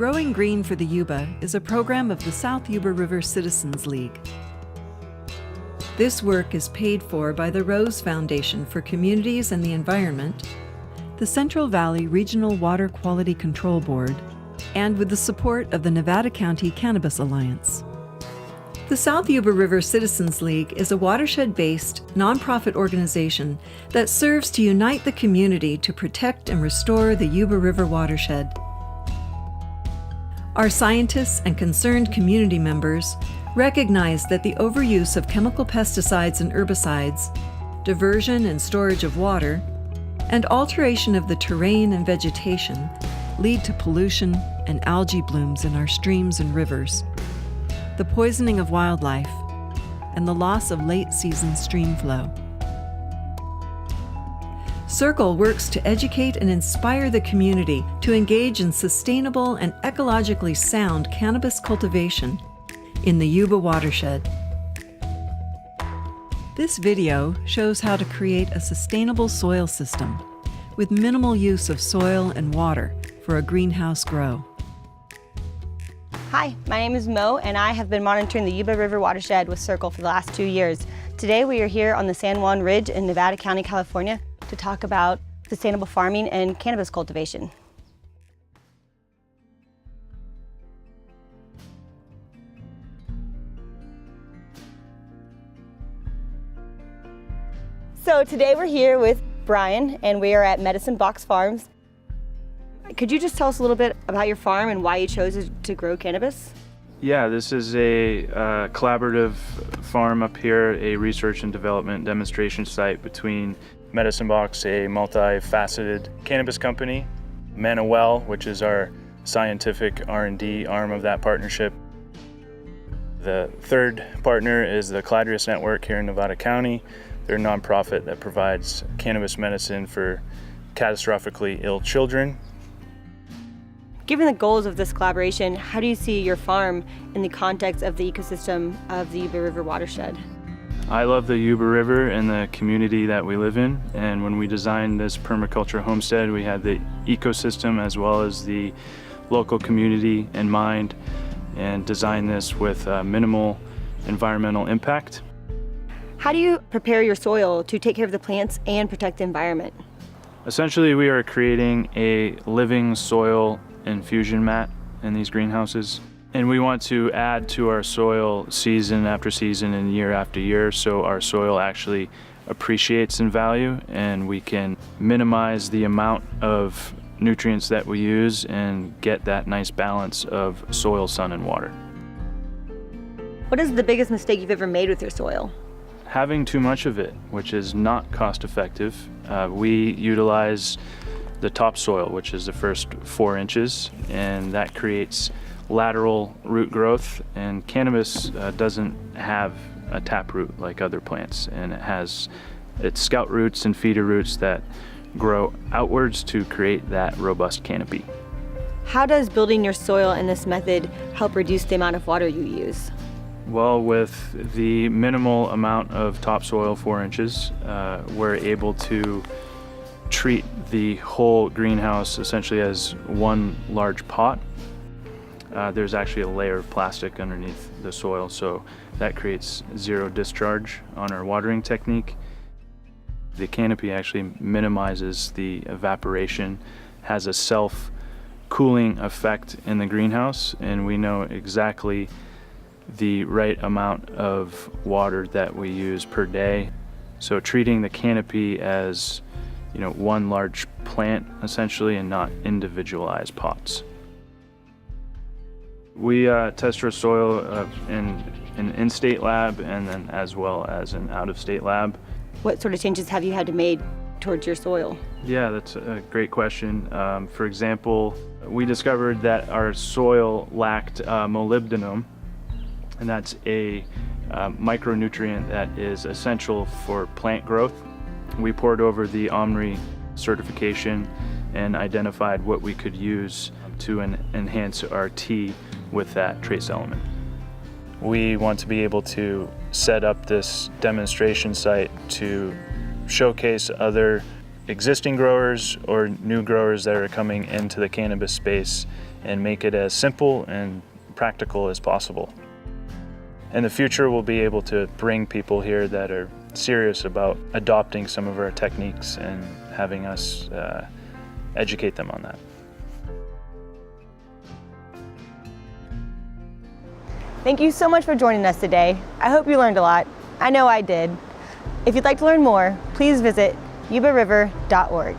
Growing Green for the Yuba is a program of the South Yuba River Citizens League. This work is paid for by the Rose Foundation for Communities and the Environment, the Central Valley Regional Water Quality Control Board, and with the support of the Nevada County Cannabis Alliance. The South Yuba River Citizens League is a watershed-based, nonprofit organization that serves to unite the community to protect and restore the Yuba River watershed. Our scientists and concerned community members recognize that the overuse of chemical pesticides and herbicides, diversion and storage of water, and alteration of the terrain and vegetation lead to pollution and algae blooms in our streams and rivers, the poisoning of wildlife, and the loss of late-season stream flow. Circle works to educate and inspire the community to engage in sustainable and ecologically sound cannabis cultivation in the Yuba watershed. This video shows how to create a sustainable soil system with minimal use of soil and water for a greenhouse grow. Hi, my name is Mo, and I have been monitoring the Yuba River watershed with Circle for the last 2 years. Today we are here on the San Juan Ridge in Nevada County, California to talk about sustainable farming and cannabis cultivation. So today we're here with Brian, and we are at Medicine Box Farms. Could you just tell us a little bit about your farm and why you chose to grow cannabis? Yeah, this is a collaborative farm up here, a research and development demonstration site between Medicine Box, a multifaceted cannabis company, Manuel, which is our scientific R&D arm of that partnership. The third partner is the Cladrius Network here in Nevada County. They're a nonprofit that provides cannabis medicine for catastrophically ill children. Given the goals of this collaboration, how do you see your farm in the context of the ecosystem of the Yuba River watershed? I love the Yuba River and the community that we live in, and when we designed this permaculture homestead, we had the ecosystem as well as the local community in mind and designed this with minimal environmental impact. How do you prepare your soil to take care of the plants and protect the environment? Essentially, we are creating a living soil infusion mat in these greenhouses. And we want to add to our soil season after season and year after year, so our soil actually appreciates in value and we can minimize the amount of nutrients that we use and get that nice balance of soil, sun, and water. What is the biggest mistake you've ever made with your soil? Having too much of it, which is not cost effective. We utilize the topsoil, which is the first 4 inches, and that creates lateral root growth, and cannabis doesn't have a taproot like other plants, and it has its scout roots and feeder roots that grow outwards to create that robust canopy. How does building your soil in this method help reduce the amount of water you use? Well, with the minimal amount of topsoil, 4 inches, we're able to treat the whole greenhouse essentially as one large pot. There's actually a layer of plastic underneath the soil, so that creates zero discharge on our watering technique. The canopy actually minimizes the evaporation, has a self-cooling effect in the greenhouse, and we know exactly the right amount of water that we use per day. So treating the canopy as, one large plant essentially, and not individualized pots. We test our soil in an in-state lab and then as well as an out-of-state lab. What sort of changes have you had to make towards your soil? Yeah, that's a great question. For example, we discovered that our soil lacked molybdenum, and that's a micronutrient that is essential for plant growth. We poured over the OMRI certification and identified what we could use to enhance our tea with that trace element. We want to be able to set up this demonstration site to showcase other existing growers or new growers that are coming into the cannabis space and make it as simple and practical as possible. In the future, we'll be able to bring people here that are serious about adopting some of our techniques and having us educate them on that. Thank you so much for joining us today. I hope you learned a lot. I know I did. If you'd like to learn more, please visit yubariver.org.